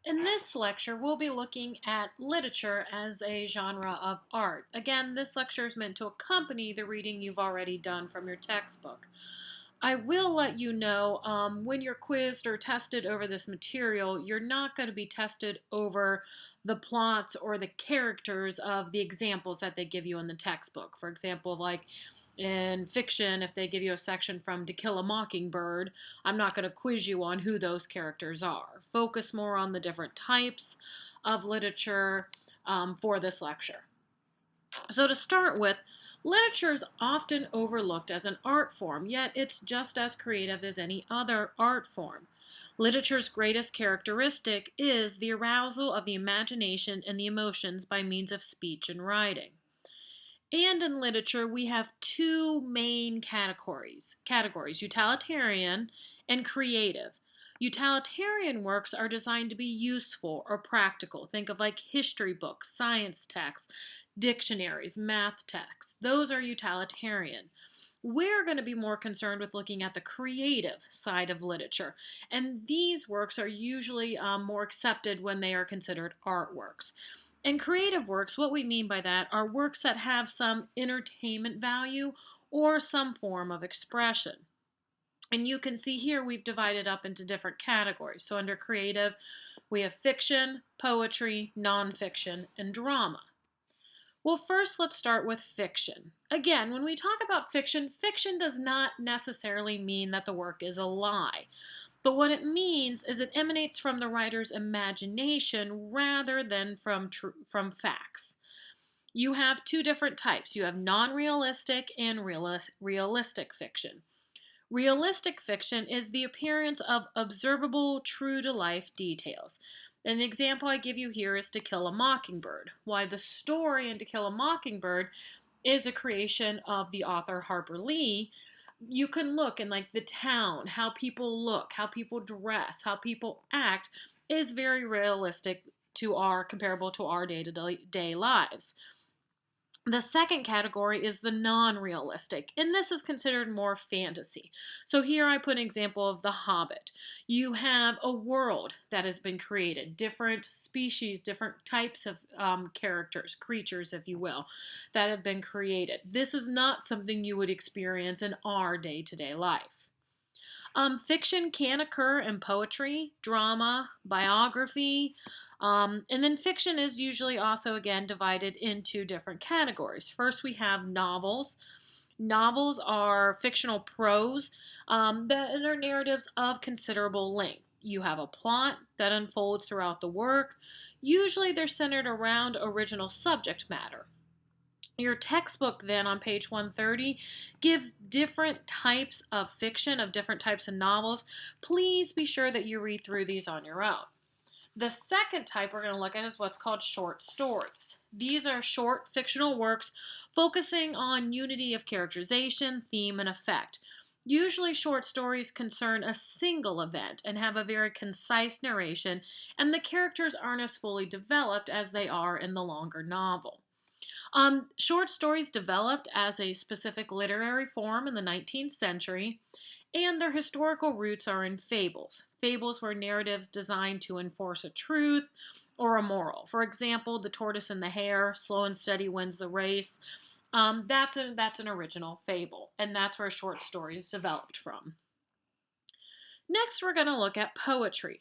In this lecture, we'll be looking at literature as a genre of art. Again, this lecture is meant to accompany the reading you've already done from your textbook. I will let you know when you're quizzed or tested over this material, you're not going to be tested over the plots or the characters of the examples that they give you in the textbook. For example, like in fiction, if they give you a section from To Kill a Mockingbird, I'm not going to quiz you on who those characters are. Focus more on the different types of literature for this lecture. So, to start with, literature is often overlooked as an art form, yet it's just as creative as any other art form. Literature's greatest characteristic is the arousal of the imagination and the emotions by means of speech and writing. And in literature, we have two main categories utilitarian and creative. Utilitarian works are designed to be useful or practical. Think of like history books, science texts, dictionaries, math texts. Those are utilitarian. We're going to be more concerned with looking at the creative side of literature, and these works are usually more accepted when they are considered artworks. In creative works, what we mean by that are works that have some entertainment value or some form of expression. And you can see here we've divided up into different categories. So under creative, we have fiction, poetry, nonfiction, and drama. Well, first let's start with fiction. Again, when we talk about fiction, fiction does not necessarily mean that the work is a lie. But what it means is it emanates from the writer's imagination rather than from facts. You have two different types. You have non-realistic and realistic fiction. Realistic fiction is the appearance of observable, true-to-life details. An example I give you here is To Kill a Mockingbird. Why the story in To Kill a Mockingbird is a creation of the author Harper Lee. You can look in like the town, how people look, how people dress, how people act is very realistic comparable to our day-to-day lives. The second category is the non-realistic, and this is considered more fantasy. So here I put an example of The Hobbit. You have a world that has been created, different species, different types of characters, creatures, if you will, that have been created. This is not something you would experience in our day-to-day life. Fiction can occur in poetry, drama, biography, and then fiction is usually also, again, divided into different categories. First, we have novels. Novels are fictional prose that are narratives of considerable length. You have a plot that unfolds throughout the work. Usually, they're centered around original subject matter. Your textbook then on page 130 gives different types of fiction, of different types of novels. Please be sure that you read through these on your own. The second type we're going to look at is what's called short stories. These are short fictional works focusing on unity of characterization, theme, and effect. Usually short stories concern a single event and have a very concise narration, and the characters aren't as fully developed as they are in the longer novel. Short stories developed as a specific literary form in the 19th century, and their historical roots are in fables. Fables were narratives designed to enforce a truth or a moral. For example, The Tortoise and the Hare, slow and steady wins the race. That's an original fable, and that's where short stories developed from. Next, we're going to look at poetry.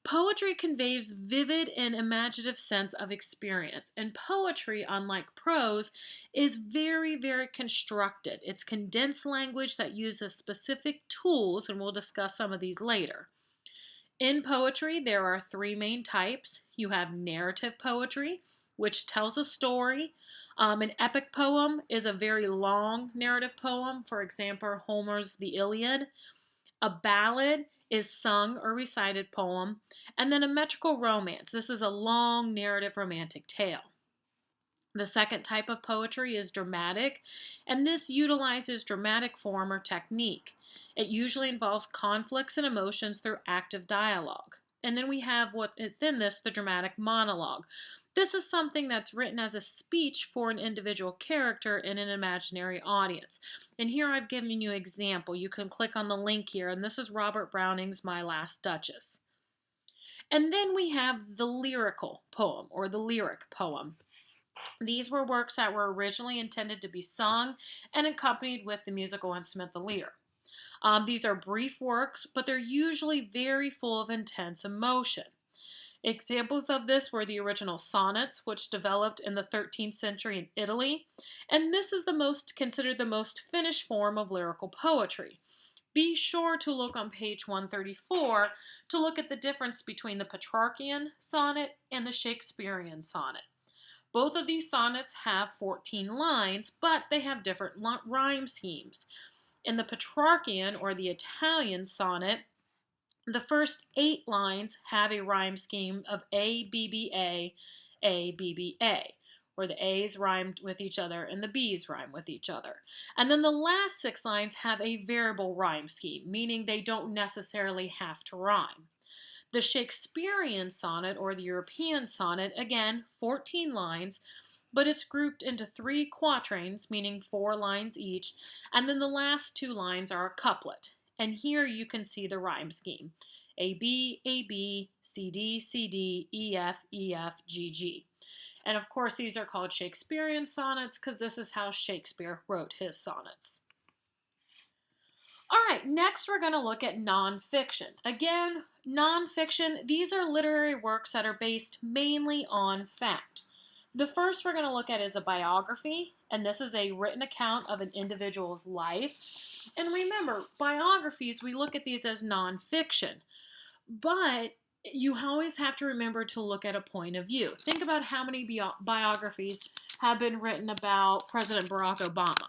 Poetry conveys vivid and imaginative sense of experience, and poetry, unlike prose, is very, very constructed. It's condensed language that uses specific tools, and we'll discuss some of these later. In poetry, there are three main types. You have narrative poetry, which tells a story. An epic poem is a very long narrative poem, for example, Homer's The Iliad. A ballad is sung or recited poem, and then a metrical romance. This is a long narrative romantic tale. The second type of poetry is dramatic, and this utilizes dramatic form or technique. It usually involves conflicts and emotions through active dialogue. And then we have within this the dramatic monologue. This is something that's written as a speech for an individual character in an imaginary audience. And here I've given you an example. You can click on the link here, and this is Robert Browning's My Last Duchess. And then we have the lyrical poem or the lyric poem. These were works that were originally intended to be sung and accompanied with the musical instrument, the lyre. These are brief works, but they're usually very full of intense emotion. Examples of this were the original sonnets, which developed in the 13th century in Italy, and this is considered the most finished form of lyrical poetry. Be sure to look on page 134 to look at the difference between the Petrarchian sonnet and the Shakespearean sonnet. Both of these sonnets have 14 lines, but they have different rhyme schemes. In the Petrarchian or the Italian sonnet, the first 8 lines have a rhyme scheme of A, B, B, A, B, B, A, where the A's rhymed with each other and the B's rhyme with each other. And then the last 6 lines have a variable rhyme scheme, meaning they don't necessarily have to rhyme. The Shakespearean sonnet or the European sonnet, again, 14 lines, but it's grouped into 3 quatrains, meaning 4 lines each, and then the last 2 lines are a couplet. And here you can see the rhyme scheme. A, B, C, D, E, F, G, G. And of course, these are called Shakespearean sonnets because this is how Shakespeare wrote his sonnets. All right, next we're going to look at nonfiction. Again, nonfiction, these are literary works that are based mainly on fact. The first we're going to look at is a biography, and this is a written account of an individual's life. And remember, biographies, we look at these as nonfiction, but you always have to remember to look at a point of view. Think about how many biographies have been written about President Barack Obama.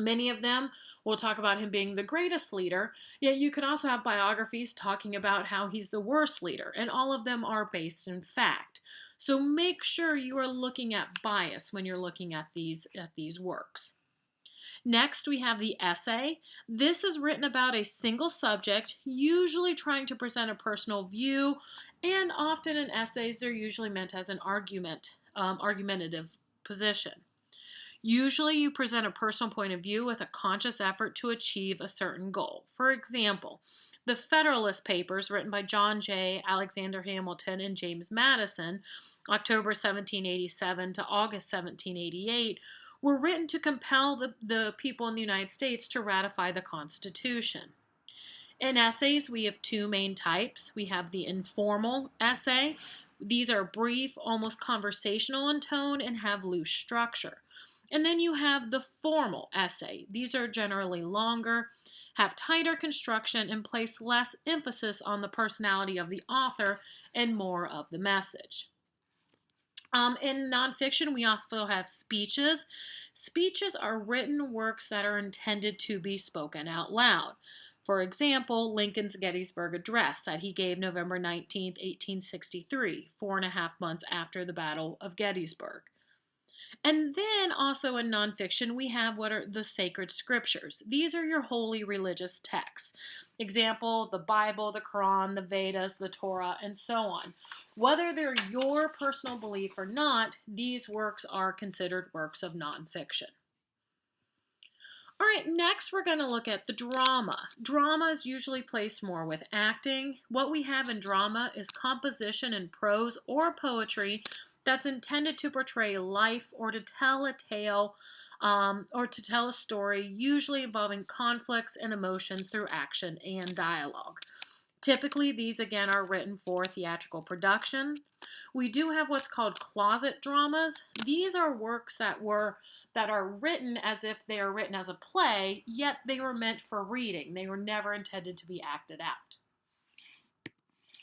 Many of them will talk about him being the greatest leader, yet you can also have biographies talking about how he's the worst leader, and all of them are based in fact. So make sure you are looking at bias when you're looking at these works. Next, we have the essay. This is written about a single subject, usually trying to present a personal view, and often in essays, they're usually meant as an argumentative position. Usually, you present a personal point of view with a conscious effort to achieve a certain goal. For example, the Federalist Papers, written by John Jay, Alexander Hamilton, and James Madison, October 1787 to August 1788, were written to compel the people in the United States to ratify the Constitution. In essays, we have 2 main types. We have the informal essay. These are brief, almost conversational in tone, and have loose structure. And then you have the formal essay. These are generally longer, have tighter construction, and place less emphasis on the personality of the author and more of the message. In nonfiction, we also have speeches. Speeches are written works that are intended to be spoken out loud. For example, Lincoln's Gettysburg Address that he gave November 19, 1863, 4.5 months after the Battle of Gettysburg. And then also in nonfiction, we have what are the sacred scriptures. These are your holy religious texts. Example, the Bible, the Quran, the Vedas, the Torah, and so on. Whether they're your personal belief or not, these works are considered works of nonfiction. All right, next we're going to look at the drama. Drama is usually placed more with acting. What we have in drama is composition in prose or poetry that's intended to portray life or to tell a tale or to tell a story, usually involving conflicts and emotions through action and dialogue. Typically, these again are written for theatrical production. We do have what's called closet dramas. These are works that are written as if they are written as a play, yet they were meant for reading. They were never intended to be acted out.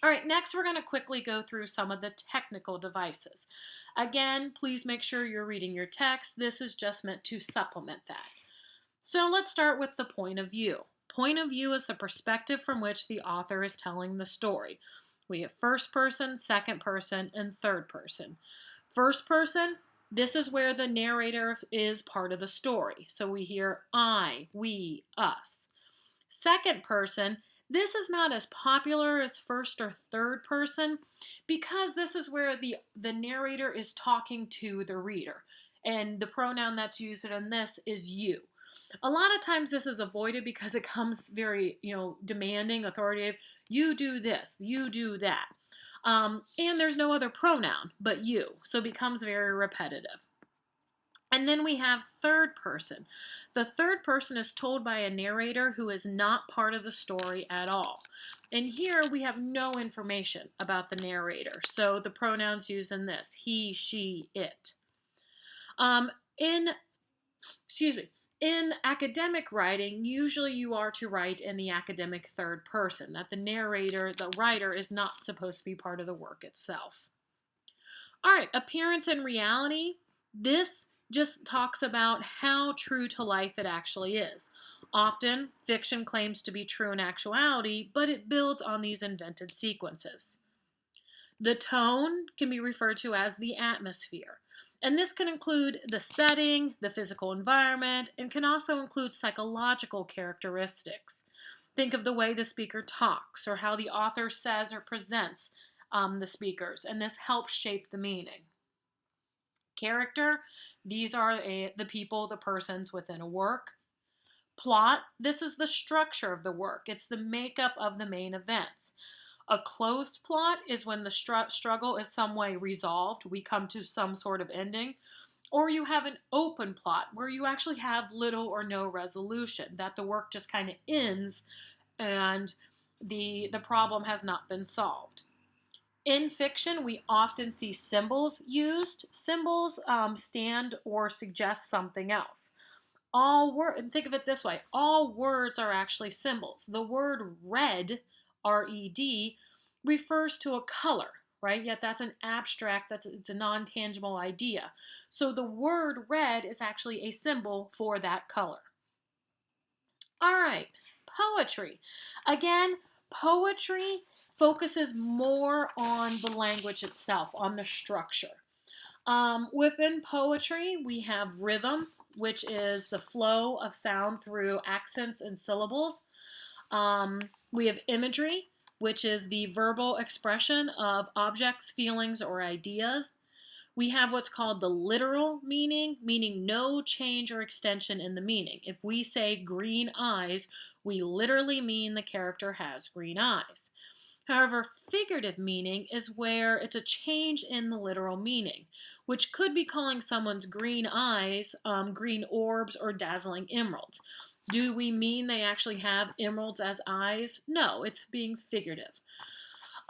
All right, next we're going to quickly go through some of the technical devices. Again, please make sure you're reading your text. This is just meant to supplement that. So let's start with the point of view. Point of view is the perspective from which the author is telling the story. We have first person, second person, and third person. First person, this is where the narrator is part of the story. So we hear I, we, us. Second person, this is not as popular as first or third person because this is where the narrator is talking to the reader. And the pronoun that's used in this is you. A lot of times this is avoided because it comes very, demanding, authoritative. You do this, you do that. And there's no other pronoun but you, so it becomes very repetitive. And then we have third person. The third person is told by a narrator who is not part of the story at all. And here we have no information about the narrator. So the pronouns used in this, he, she, it. Um, in, excuse me, in academic writing, usually you are to write in the academic third person, that the narrator, the writer, is not supposed to be part of the work itself. All right, appearance and reality. This just talks about how true to life it actually is. Often, fiction claims to be true in actuality, but it builds on these invented sequences. The tone can be referred to as the atmosphere, and this can include the setting, the physical environment, and can also include psychological characteristics. Think of the way the speaker talks or how the author says or presents the speakers, and this helps shape the meaning. Character, these are the people, the persons within a work. Plot, this is the structure of the work. It's the makeup of the main events. A closed plot is when the struggle is some way resolved. We come to some sort of ending. Or you have an open plot where you actually have little or no resolution, that the work just kind of ends and the problem has not been solved. In fiction, we often see symbols used. Symbols stand or suggest something else. And think of it this way, all words are actually symbols. The word red, R-E-D, refers to a color, right? Yet that's an abstract, it's a non-tangible idea. So the word red is actually a symbol for that color. All right, poetry. Again, poetry focuses more on the language itself, on the structure. Within poetry, we have rhythm, which is the flow of sound through accents and syllables. We have imagery, which is the verbal expression of objects, feelings, or ideas. We have what's called the literal meaning, meaning no change or extension in the meaning. If we say green eyes, we literally mean the character has green eyes. However, figurative meaning is where it's a change in the literal meaning, which could be calling someone's green eyes green orbs or dazzling emeralds. Do we mean they actually have emeralds as eyes? No, it's being figurative.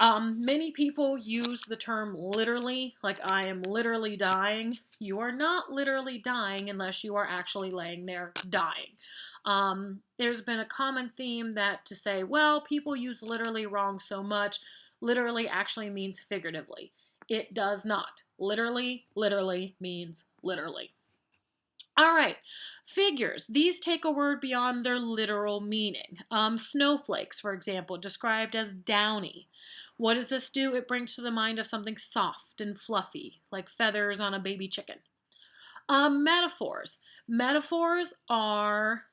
Many people use the term literally, like I am literally dying. You are not literally dying unless you are actually laying there dying. There's been a common theme that to say, well, people use literally wrong so much. Literally actually means figuratively. It does not. Literally means literally. All right, figures. These take a word beyond their literal meaning. Snowflakes, for example, described as downy. What does this do? It brings to the mind of something soft and fluffy, like feathers on a baby chicken. Metaphors. Metaphors are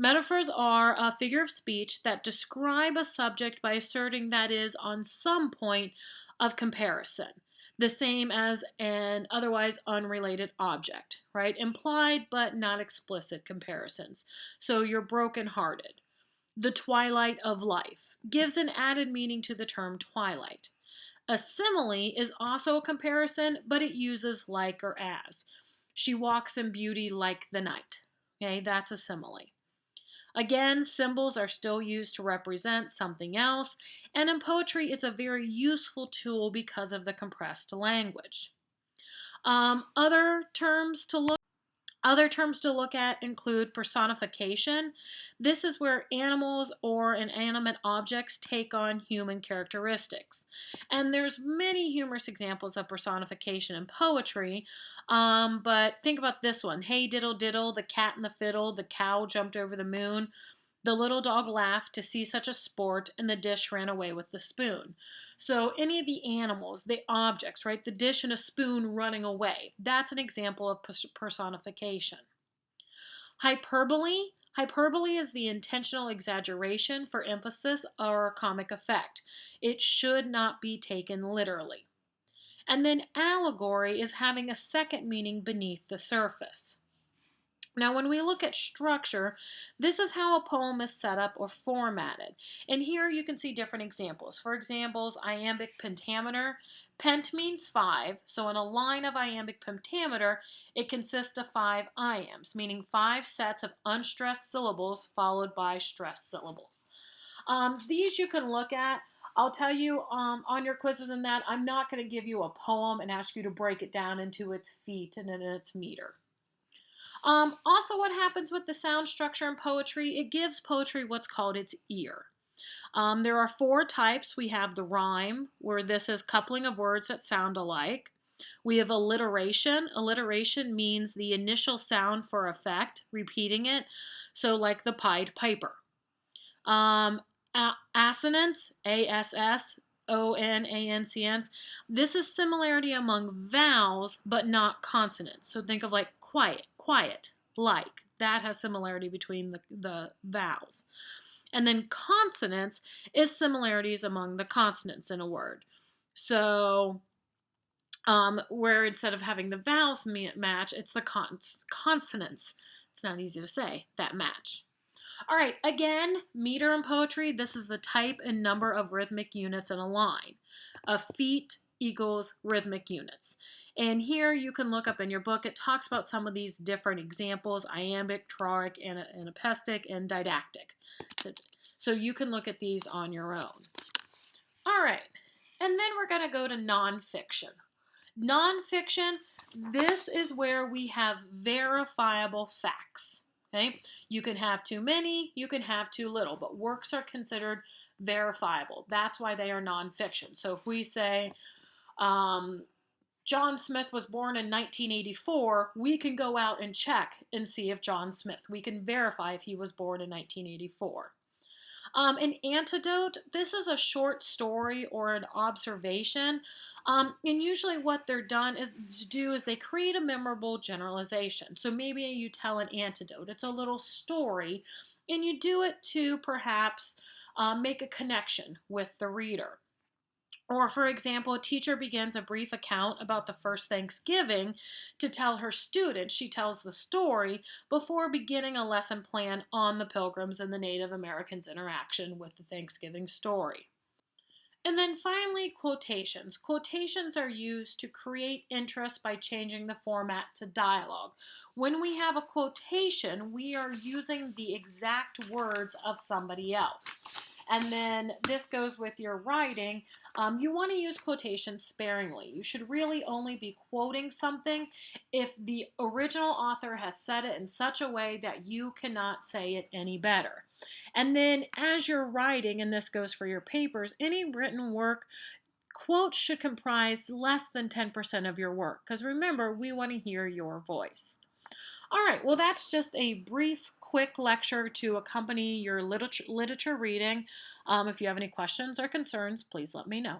a figure of speech that describe a subject by asserting that is on some point of comparison, the same as an otherwise unrelated object, right? Implied but not explicit comparisons. So you're brokenhearted. The twilight of life gives an added meaning to the term twilight. A simile is also a comparison, but it uses like or as. She walks in beauty like the night. Okay, that's a simile. Again, symbols are still used to represent something else, and in poetry, it's a very useful tool because of the compressed language. Other terms to look at include personification. This is where animals or inanimate objects take on human characteristics. And there's many humorous examples of personification in poetry, but think about this one. Hey diddle diddle, the cat and the fiddle, the cow jumped over the moon. The little dog laughed to see such a sport, and the dish ran away with the spoon. So any of the animals, the objects, right, the dish and a spoon running away, that's an example of personification. Hyperbole. Hyperbole is the intentional exaggeration for emphasis or comic effect. It should not be taken literally. And then allegory is having a second meaning beneath the surface. Now, when we look at structure, this is how a poem is set up or formatted. And here you can see different examples. For examples, iambic pentameter. Pent means 5, so in a line of iambic pentameter, it consists of 5 iambs, meaning 5 sets of unstressed syllables followed by stressed syllables. These you can look at. I'll tell you on your quizzes and that, I'm not going to give you a poem and ask you to break it down into its feet and in its meter. Also, what happens with the sound structure in poetry, it gives poetry what's called its ear. There are 4 types. We have the rhyme, where this is coupling of words that sound alike. We have alliteration. Alliteration means the initial sound for effect, repeating it, so like the Pied Piper. Assonance, ASSONANCNs. This is similarity among vowels, but not consonants. So think of like quiet, quiet, like. That has similarity between the vowels. And then consonants is similarities among the consonants in a word. So where instead of having the vowels match, it's the consonants. It's not easy to say, that match. All right, again, meter in poetry, this is the type and number of rhythmic units in a line. A feet equals rhythmic units. And here you can look up in your book, it talks about some of these different examples, iambic, troic, anapestic, and didactic. So you can look at these on your own. All right, and then we're going to go to nonfiction. Nonfiction, this is where we have verifiable facts. Okay? You can have too many, you can have too little, but works are considered verifiable. That's why they are nonfiction. So if we say John Smith was born in 1984, we can go out and check and see if John Smith, we can verify if he was born in 1984. An anecdote, this is a short story or an observation. And usually what they're done is they create a memorable generalization. So maybe you tell an anecdote. It's a little story, and you do it to perhaps make a connection with the reader. Or, for example, a teacher begins a brief account about the first Thanksgiving to tell her students. She tells the story before beginning a lesson plan on the Pilgrims and the Native Americans' interaction with the Thanksgiving story. And then finally, quotations. Quotations are used to create interest by changing the format to dialogue. When we have a quotation, we are using the exact words of somebody else. And then this goes with your writing. You want to use quotations sparingly. You should really only be quoting something if the original author has said it in such a way that you cannot say it any better. And then as you're writing, and this goes for your papers, any written work, quotes should comprise less than 10% of your work. Because remember, we want to hear your voice. All right, well, that's just a brief, quick lecture to accompany your literature reading. If you have any questions or concerns, please let me know.